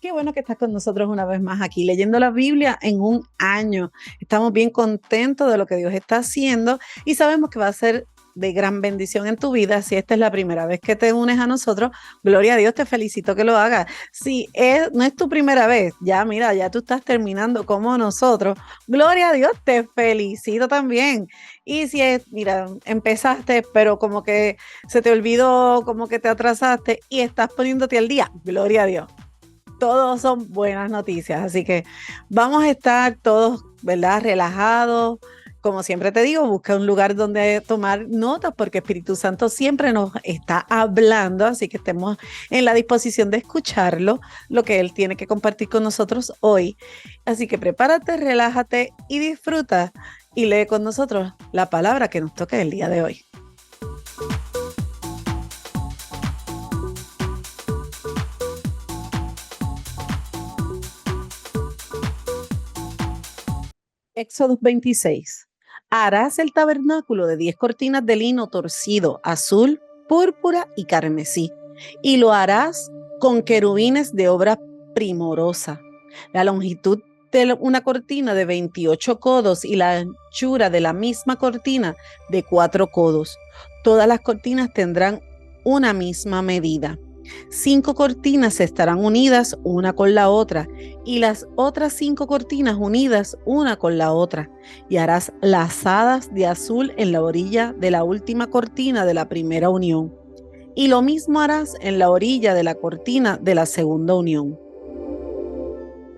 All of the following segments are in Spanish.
Qué bueno que estás con nosotros una vez más aquí, leyendo la Biblia en un año. Estamos bien contentos de lo que Dios está haciendo y sabemos que va a ser de gran bendición en tu vida. Si esta es la primera vez que te unes a nosotros, gloria a Dios, te felicito que lo hagas. No es tu primera vez, ya mira, ya tú estás terminando como nosotros, gloria a Dios, te felicito también. Y si es, mira, empezaste, pero como que se te olvidó, como que te atrasaste y estás poniéndote al día, gloria a Dios, todos son buenas noticias. Así que vamos a estar todos, ¿verdad? Relajados. Como siempre te digo, busca un lugar donde tomar notas porque Espíritu Santo siempre nos está hablando, así que estemos en la disposición de escucharlo, lo que Él tiene que compartir con nosotros hoy. Así que prepárate, relájate y disfruta y lee con nosotros la palabra que nos toca el día de hoy. Éxodo 26. Harás el tabernáculo de 10 cortinas de lino torcido, azul, púrpura y carmesí, y lo harás con querubines de obra primorosa. La longitud de una cortina de 28 codos y la anchura de la misma cortina de 4 codos. Todas las cortinas tendrán una misma medida. 5 cortinas estarán unidas una con la otra y las otras 5 cortinas unidas una con la otra, y harás lazadas de azul en la orilla de la última cortina de la primera unión, y lo mismo harás en la orilla de la cortina de la segunda unión.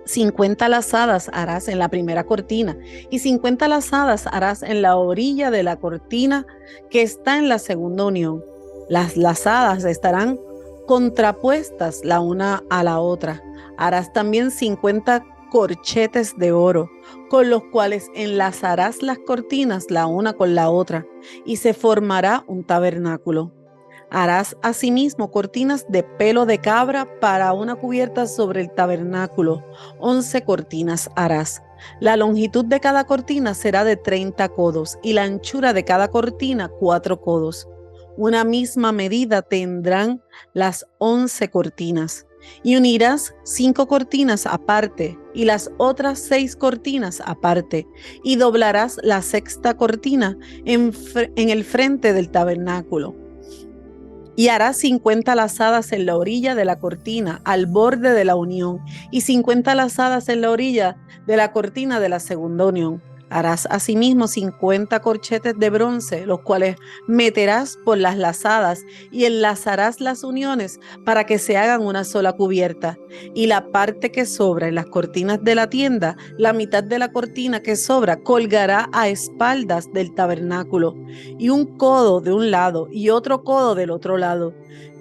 50 lazadas harás en la primera cortina y 50 lazadas harás en la orilla de la cortina que está en la segunda unión. Las lazadas estarán contrapuestas la una a la otra. Harás también 50 corchetes de oro, con los cuales enlazarás las cortinas la una con la otra, y se formará un tabernáculo. Harás asimismo cortinas de pelo de cabra para una cubierta sobre el tabernáculo. 11 cortinas harás. La longitud de cada cortina será de 30 codos y la anchura de cada cortina 4 codos. Una misma medida tendrán las 11 cortinas. Y unirás 5 cortinas aparte y las otras 6 cortinas aparte, y doblarás la sexta cortina en el frente del tabernáculo. Y harás 50 lazadas en la orilla de la cortina, al borde de la unión, y 50 lazadas en la orilla de la cortina de la segunda unión. Harás asimismo 50 corchetes de bronce, los cuales meterás por las lazadas y enlazarás las uniones para que se hagan una sola cubierta. Y la parte que sobra en las cortinas de la tienda, la mitad de la cortina que sobra, colgará a espaldas del tabernáculo, y un codo de un lado y otro codo del otro lado,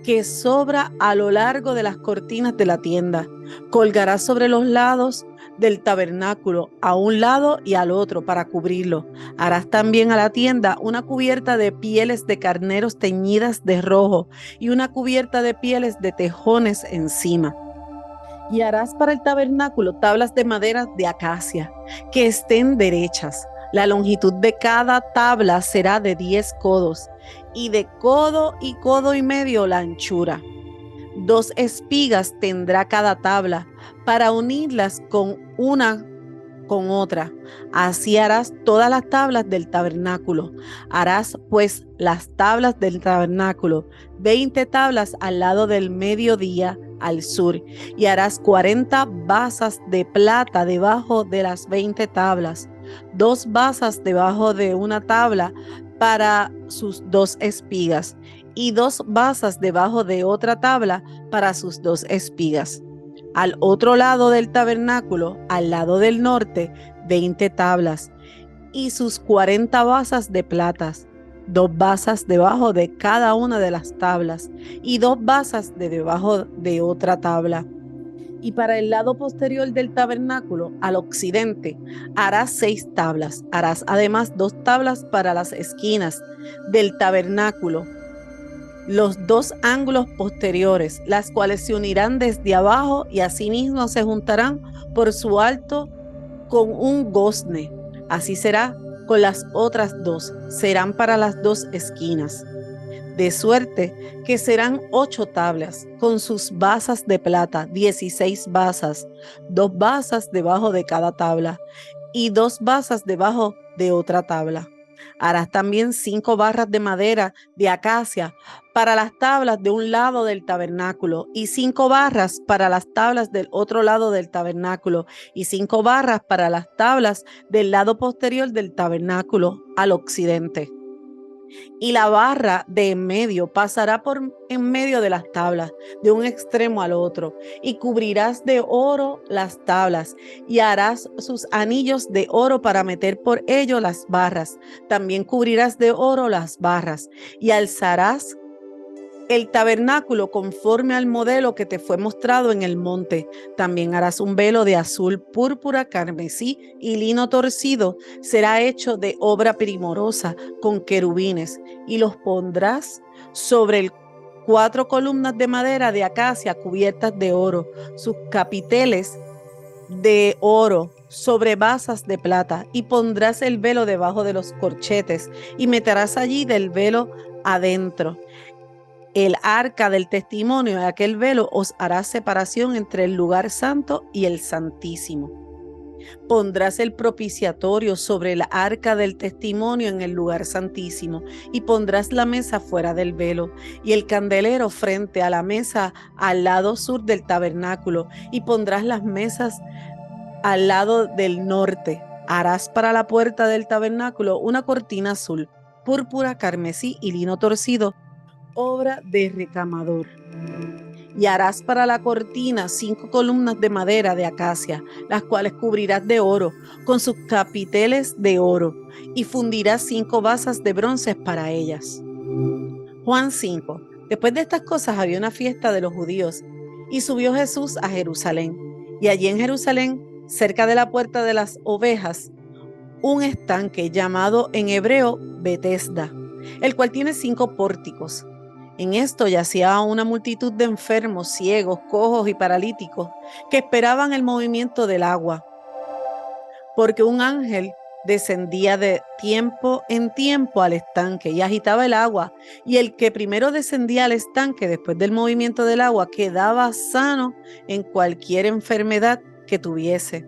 que sobra a lo largo de las cortinas de la tienda. Colgará sobre los lados del tabernáculo, a un lado y al otro, para cubrirlo. Harás también a la tienda una cubierta de pieles de carneros teñidas de rojo y una cubierta de pieles de tejones encima. Y harás para el tabernáculo tablas de madera de acacia, que estén derechas. La longitud de cada tabla será de 10 codos, y de codo y medio la anchura. 2 espigas tendrá cada tabla, para unirlas con una con otra. Así harás todas las tablas del tabernáculo. Harás pues las tablas del tabernáculo, 20 tablas al lado del mediodía al sur, y harás 40 basas de plata debajo de las 20 tablas, 2 basas debajo de una tabla para sus 2 espigas, y 2 basas debajo de otra tabla para sus 2 espigas. Al otro lado del tabernáculo, al lado del norte, 20 tablas y sus 40 basas de platas, 2 basas debajo de cada una de las tablas y 2 basas debajo de otra tabla. Y para el lado posterior del tabernáculo, al occidente, harás 6 tablas. Harás además 2 tablas para las esquinas del tabernáculo, los 2 ángulos posteriores, las cuales se unirán desde abajo y asimismo se juntarán por su alto con un gozne. Así será con las otras 2, serán para las 2 esquinas. de suerte que serán 8 tablas, con sus basas de plata, 16 basas, 2 basas debajo de cada tabla, y 2 basas debajo de otra tabla. Harás también 5 barras de madera de acacia para las tablas de un lado del tabernáculo, y 5 barras para las tablas del otro lado del tabernáculo, y 5 barras para las tablas del lado posterior del tabernáculo al occidente. Y la barra de en medio pasará por en medio de las tablas, de un extremo al otro, y cubrirás de oro las tablas, y harás sus anillos de oro para meter por ello las barras. También cubrirás de oro las barras, y alzarás el tabernáculo conforme al modelo que te fue mostrado en el monte. También harás un velo de azul, púrpura, carmesí y lino torcido. Será hecho de obra primorosa con querubines, y los pondrás sobre 4 columnas de madera de acacia cubiertas de oro, sus capiteles de oro sobre basas de plata, y pondrás el velo debajo de los corchetes, y meterás allí del velo adentro el arca del testimonio. De aquel velo os hará separación entre el lugar santo y el santísimo. Pondrás el propiciatorio sobre el arca del testimonio en el lugar santísimo, y pondrás la mesa fuera del velo, y el candelero frente a la mesa al lado sur del tabernáculo, y pondrás las mesas al lado del norte. Harás para la puerta del tabernáculo una cortina azul, púrpura, carmesí y lino torcido, obra de recamador. Y harás para la cortina 5 columnas de madera de acacia, las cuales cubrirás de oro, con sus capiteles de oro, y fundirás 5 basas de bronce para ellas. Juan 5. Después de estas cosas había una fiesta de los judíos, y subió Jesús a Jerusalén. Y allí en Jerusalén, cerca de la puerta de las ovejas, un estanque llamado en hebreo Betesda, el cual tiene 5 pórticos. En esto yacía una multitud de enfermos, ciegos, cojos y paralíticos, que esperaban el movimiento del agua, porque un ángel descendía de tiempo en tiempo al estanque y agitaba el agua, y el que primero descendía al estanque después del movimiento del agua quedaba sano en cualquier enfermedad que tuviese.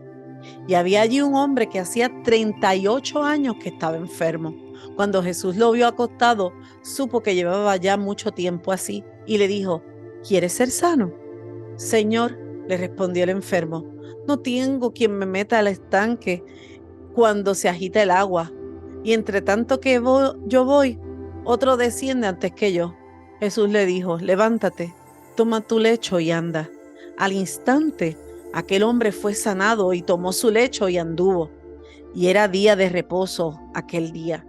Y había allí un hombre que hacía 38 años que estaba enfermo. Cuando Jesús lo vio acostado, supo que llevaba ya mucho tiempo así, y le dijo: ¿quieres ser sano? Señor, le respondió el enfermo, no tengo quien me meta al estanque cuando se agita el agua, y entre tanto que yo voy, otro desciende antes que yo. Jesús le dijo: levántate, toma tu lecho y anda. Al instante, aquel hombre fue sanado y tomó su lecho y anduvo. Y era día de reposo aquel día.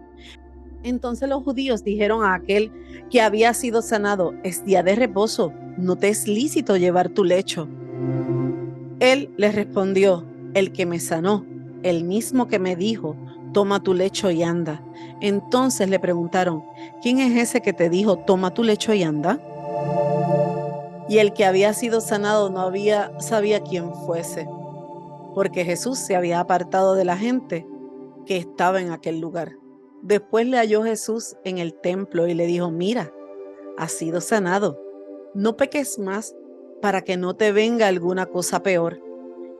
Entonces los judíos dijeron a aquel que había sido sanado: es día de reposo, no te es lícito llevar tu lecho. Él les respondió: el que me sanó, el mismo que me dijo: toma tu lecho y anda. Entonces le preguntaron: ¿quién es ese que te dijo: toma tu lecho y anda? Y el que había sido sanado no sabía quién fuese, porque Jesús se había apartado de la gente que estaba en aquel lugar. Después le halló Jesús en el templo y le dijo: mira, has sido sanado, no peques más para que no te venga alguna cosa peor.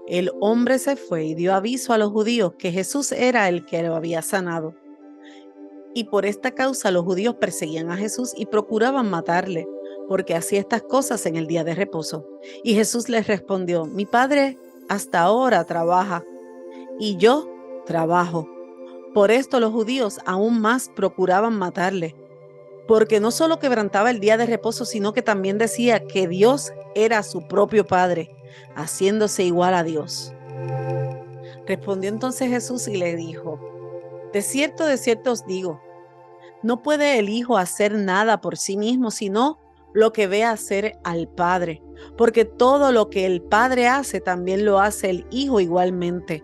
El hombre se fue y dio aviso a los judíos que Jesús era el que lo había sanado. Y por esta causa los judíos perseguían a Jesús y procuraban matarle, porque hacía estas cosas en el día de reposo. Y Jesús les respondió: mi Padre hasta ahora trabaja, y yo trabajo. Por esto los judíos aún más procuraban matarle, porque no solo quebrantaba el día de reposo, sino que también decía que Dios era su propio Padre, haciéndose igual a Dios. Respondió entonces Jesús y le dijo: de cierto os digo, no puede el Hijo hacer nada por sí mismo, sino lo que ve hacer al Padre, porque todo lo que el Padre hace también lo hace el Hijo igualmente,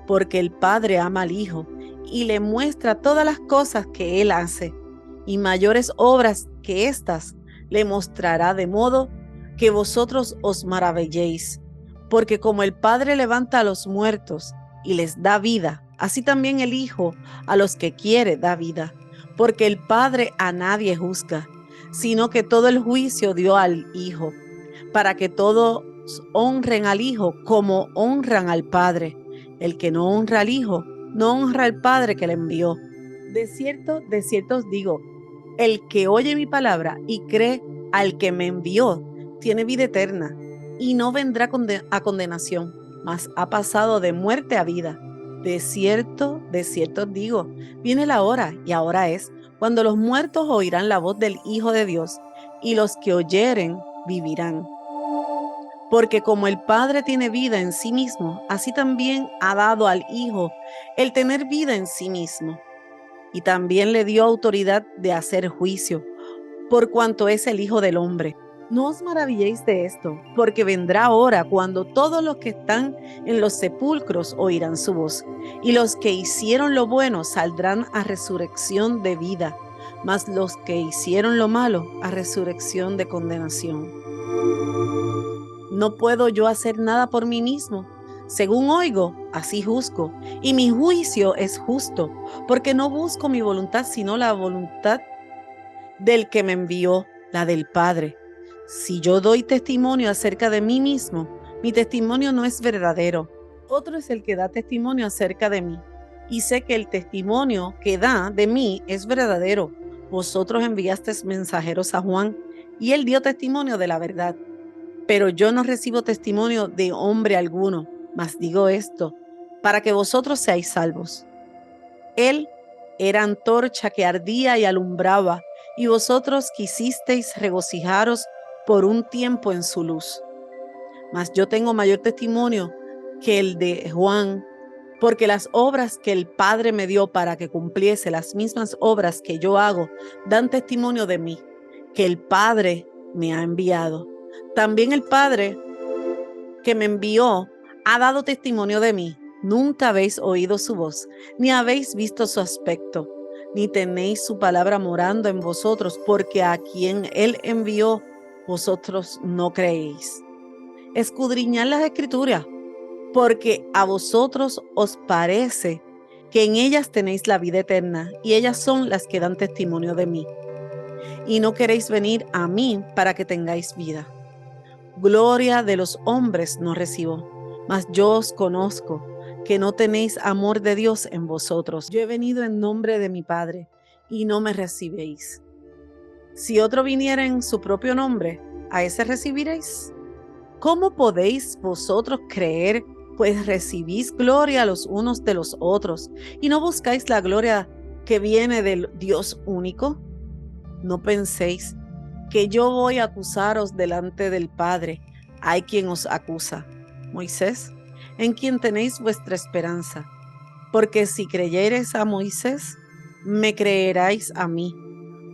porque el Padre ama al Hijo y le muestra todas las cosas que Él hace, y mayores obras que estas le mostrará, de modo que vosotros os maravilléis, porque como el Padre levanta a los muertos y les da vida, así también el Hijo a los que quiere da vida, porque el Padre a nadie juzga, sino que todo el juicio dio al Hijo, para que todos honren al Hijo como honran al Padre. El que no honra al Hijo, no honra al Padre que le envió. De cierto os digo, el que oye mi palabra y cree al que me envió, tiene vida eterna y no vendrá a condenación, mas ha pasado de muerte a vida. De cierto os digo, viene la hora, y ahora es, cuando los muertos oirán la voz del Hijo de Dios, y los que oyeren vivirán. Porque como el Padre tiene vida en sí mismo, así también ha dado al Hijo el tener vida en sí mismo. Y también le dio autoridad de hacer juicio, por cuanto es el Hijo del Hombre. No os maravilléis de esto, porque vendrá hora cuando todos los que están en los sepulcros oirán su voz, y los que hicieron lo bueno saldrán a resurrección de vida, mas los que hicieron lo malo a resurrección de condenación. No puedo yo hacer nada por mí mismo. Según oigo, así juzgo, y mi juicio es justo, porque no busco mi voluntad, sino la voluntad del que me envió, la del Padre. Si yo doy testimonio acerca de mí mismo, mi testimonio no es verdadero. Otro es el que da testimonio acerca de mí, y sé que el testimonio que da de mí es verdadero. Vosotros enviasteis mensajeros a Juan, y él dio testimonio de la verdad. Pero yo no recibo testimonio de hombre alguno, mas digo esto, para que vosotros seáis salvos. Él era antorcha que ardía y alumbraba, y vosotros quisisteis regocijaros por un tiempo en su luz. Mas yo tengo mayor testimonio que el de Juan, porque las obras que el Padre me dio para que cumpliese, las mismas obras que yo hago, dan testimonio de mí, que el Padre me ha enviado. También el Padre que me envió ha dado testimonio de mí. Nunca habéis oído su voz, ni habéis visto su aspecto, ni tenéis su palabra morando en vosotros, porque a quien él envió, vosotros no creéis. Escudriñad las Escrituras, porque a vosotros os parece que en ellas tenéis la vida eterna, y ellas son las que dan testimonio de mí. Y no queréis venir a mí para que tengáis vida. Gloria de los hombres no recibo, mas yo os conozco, que no tenéis amor de Dios en vosotros. Yo he venido en nombre de mi Padre, y no me recibéis. Si otro viniera en su propio nombre, ¿a ese recibiréis? ¿Cómo podéis vosotros creer, pues recibís gloria los unos de los otros, y no buscáis la gloria que viene del Dios único? No penséis que yo voy a acusaros delante del Padre. Hay quien os acusa, Moisés, en quien tenéis vuestra esperanza. Porque si creyereis a Moisés, me creeráis a mí,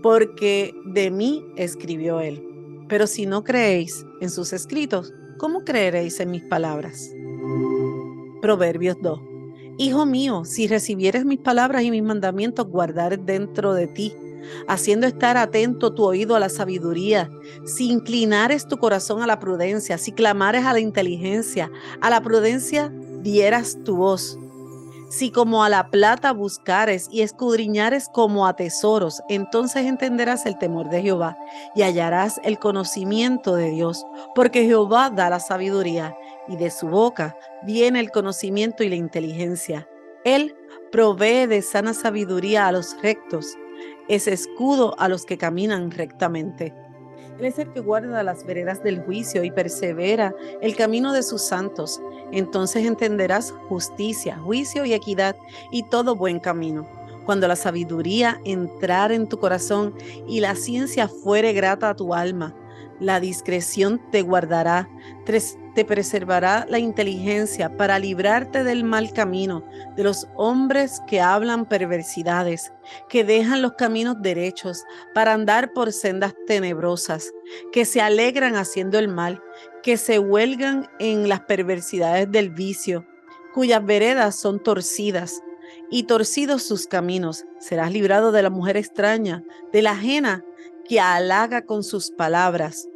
porque de mí escribió él. Pero si no creéis en sus escritos, ¿cómo creeréis en mis palabras? Proverbios 2. Hijo mío, si recibieres mis palabras y mis mandamientos, guardar dentro de ti, haciendo estar atento tu oído a la sabiduría, si inclinares tu corazón a la prudencia, si clamares a la prudencia dieras tu voz. Si como a la plata buscares y escudriñares como a tesoros, entonces entenderás el temor de Jehová y hallarás el conocimiento de Dios, porque Jehová da la sabiduría y de su boca viene el conocimiento y la inteligencia. Él provee de sana sabiduría a los rectos, es escudo a los que caminan rectamente. Él es el que guarda las veredas del juicio y persevera el camino de sus santos. Entonces entenderás justicia, juicio y equidad y todo buen camino. Cuando la sabiduría entrare en tu corazón y la ciencia fuere grata a tu alma, la discreción te guardará, te preservará la inteligencia para librarte del mal camino, de los hombres que hablan perversidades, que dejan los caminos derechos para andar por sendas tenebrosas, que se alegran haciendo el mal, que se huelgan en las perversidades del vicio, cuyas veredas son torcidas, y torcidos sus caminos. Serás librado de la mujer extraña, de la ajena que halaga con sus palabras,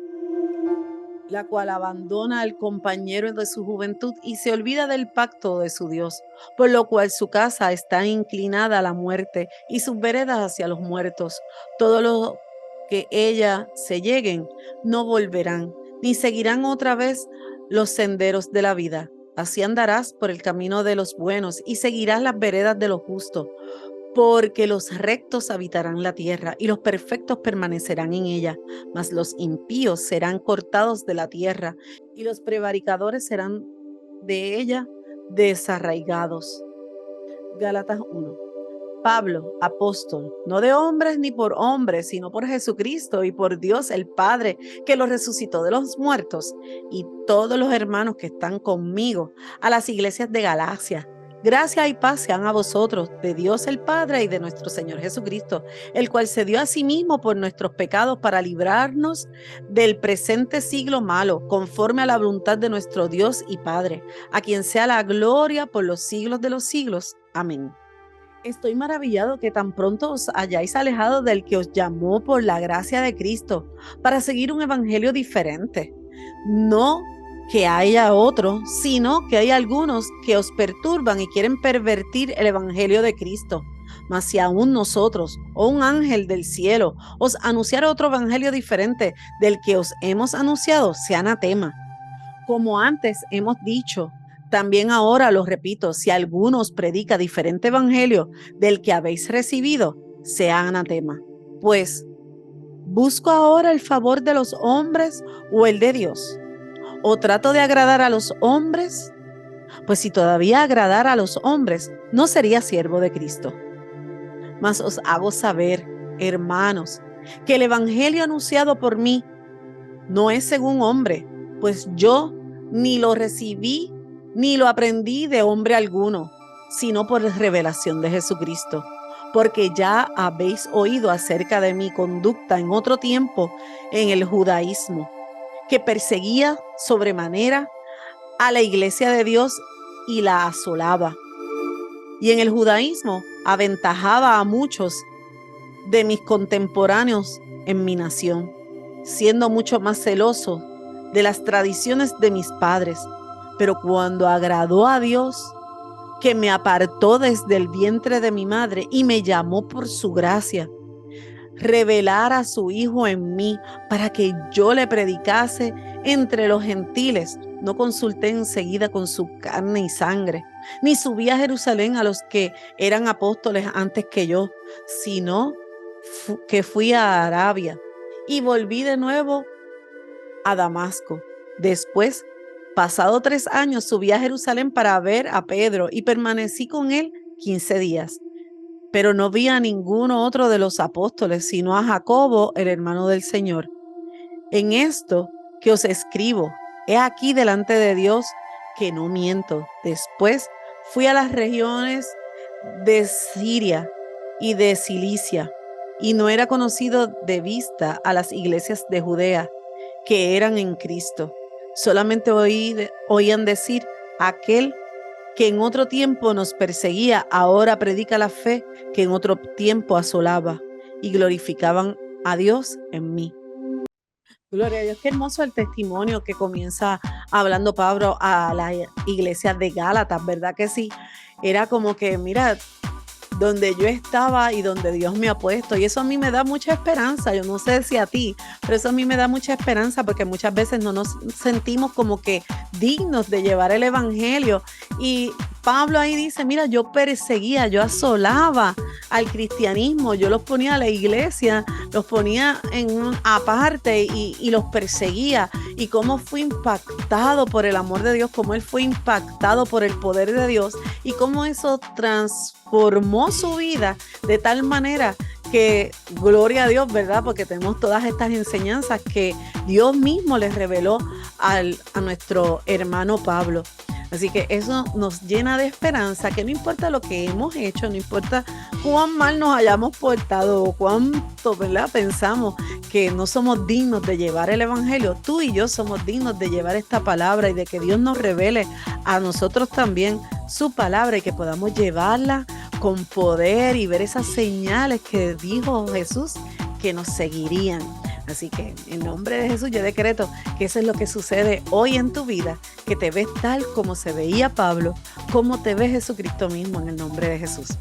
la cual abandona al compañero de su juventud y se olvida del pacto de su Dios, por lo cual su casa está inclinada a la muerte y sus veredas hacia los muertos. que ella se lleguen, no volverán, ni seguirán otra vez los senderos de la vida. Así andarás por el camino de los buenos y seguirás las veredas de los justos, porque los rectos habitarán la tierra y los perfectos permanecerán en ella, mas los impíos serán cortados de la tierra y los prevaricadores serán de ella desarraigados. Gálatas 1. Pablo, apóstol, no de hombres ni por hombres, sino por Jesucristo y por Dios el Padre, que lo resucitó de los muertos, y todos los hermanos que están conmigo, a las iglesias de Galacia. Gracia y paz sean a vosotros, de Dios el Padre y de nuestro Señor Jesucristo, el cual se dio a sí mismo por nuestros pecados para librarnos del presente siglo malo, conforme a la voluntad de nuestro Dios y Padre, a quien sea la gloria por los siglos de los siglos. Amén. Estoy maravillado que tan pronto os hayáis alejado del que os llamó por la gracia de Cristo para seguir un evangelio diferente. No que haya otro, sino que hay algunos que os perturban y quieren pervertir el evangelio de Cristo. Mas si aún nosotros o un ángel del cielo os anunciara otro evangelio diferente del que os hemos anunciado, sea anatema. Como antes hemos dicho, también ahora lo repito, si alguno os predica diferente evangelio del que habéis recibido, sea anatema. Pues, ¿busco ahora el favor de los hombres o el de Dios? ¿O trato de agradar a los hombres? Pues si todavía agradara a los hombres, no sería siervo de Cristo. Mas os hago saber, hermanos, que el evangelio anunciado por mí no es según hombre, pues yo ni lo recibí ni lo aprendí de hombre alguno, sino por revelación de Jesucristo, porque ya habéis oído acerca de mi conducta en otro tiempo en el judaísmo, que perseguía sobremanera a la iglesia de Dios y la asolaba. Y en el judaísmo aventajaba a muchos de mis contemporáneos en mi nación, siendo mucho más celoso de las tradiciones de mis padres. Pero cuando agradó a Dios, que me apartó desde el vientre de mi madre y me llamó por su gracia, revelar a su Hijo en mí para que yo le predicase entre los gentiles, no consulté enseguida con su carne y sangre, ni subí a Jerusalén a los que eran apóstoles antes que yo, sino que fui a Arabia y volví de nuevo a Damasco. Después, pasado 3 años, subí a Jerusalén para ver a Pedro y permanecí con él 15 días. Pero no vi a ninguno otro de los apóstoles, sino a Jacobo, el hermano del Señor. En esto que os escribo, he aquí delante de Dios que no miento. Después fui a las regiones de Siria y de Cilicia, y no era conocido de vista a las iglesias de Judea que eran en Cristo. Solamente oían decir, aquel que en otro tiempo nos perseguía, ahora predica la fe que en otro tiempo asolaba, y glorificaban a Dios en mí. Gloria a Dios, qué hermoso el testimonio que comienza hablando Pablo a la iglesia de Gálatas, ¿verdad que sí? Era como que, mira, donde yo estaba y donde Dios me ha puesto, y eso a mí me da mucha esperanza. Yo no sé si a ti, pero eso a mí me da mucha esperanza, porque muchas veces no nos sentimos como que dignos de llevar el evangelio. Y Pablo ahí dice, mira, yo perseguía, yo asolaba al cristianismo, yo los ponía a la iglesia, los ponía en aparte y los perseguía. Y cómo fue impactado por el amor de Dios, cómo él fue impactado por el poder de Dios, y cómo eso transformó su vida de tal manera que, gloria a Dios, ¿verdad? Porque tenemos todas estas enseñanzas que Dios mismo les reveló a nuestro hermano Pablo. Así que eso nos llena de esperanza, que no importa lo que hemos hecho, no importa cuán mal nos hayamos portado o cuánto, ¿verdad?, pensamos que no somos dignos de llevar el evangelio, tú y yo somos dignos de llevar esta palabra y de que Dios nos revele a nosotros también su palabra y que podamos llevarla con poder y ver esas señales que dijo Jesús que nos seguirían. Así que en nombre de Jesús yo decreto que eso es lo que sucede hoy en tu vida, que te ves tal como se veía Pablo, como te ve Jesucristo mismo, en el nombre de Jesús.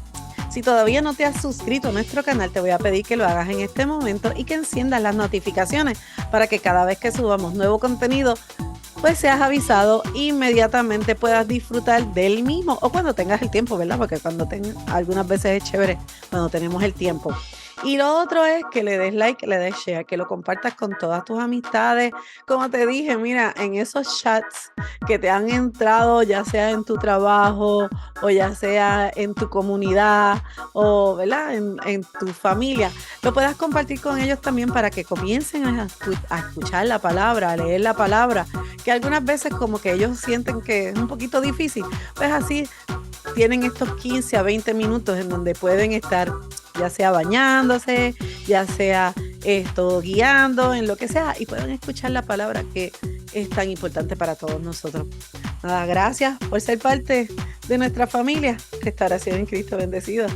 Si todavía no te has suscrito a nuestro canal, te voy a pedir que lo hagas en este momento y que enciendas las notificaciones para que cada vez que subamos nuevo contenido, pues seas avisado inmediatamente, puedas disfrutar del mismo o cuando tengas el tiempo, ¿verdad? Porque algunas veces es chévere cuando tenemos el tiempo. Y lo otro es que le des like, le des share, que lo compartas con todas tus amistades. Como te dije, mira, en esos chats que te han entrado, ya sea en tu trabajo o ya sea en tu comunidad o, ¿verdad? En tu familia, lo puedas compartir con ellos también para que comiencen a escuchar la palabra, a leer la palabra, que algunas veces como que ellos sienten que es un poquito difícil, pues así tienen estos 15 a 20 minutos en donde pueden estar ya sea bañándose, ya sea guiando, en lo que sea, y pueden escuchar la palabra que es tan importante para todos nosotros. Nada, gracias por ser parte de nuestra familia. Restauración en Cristo, bendecido.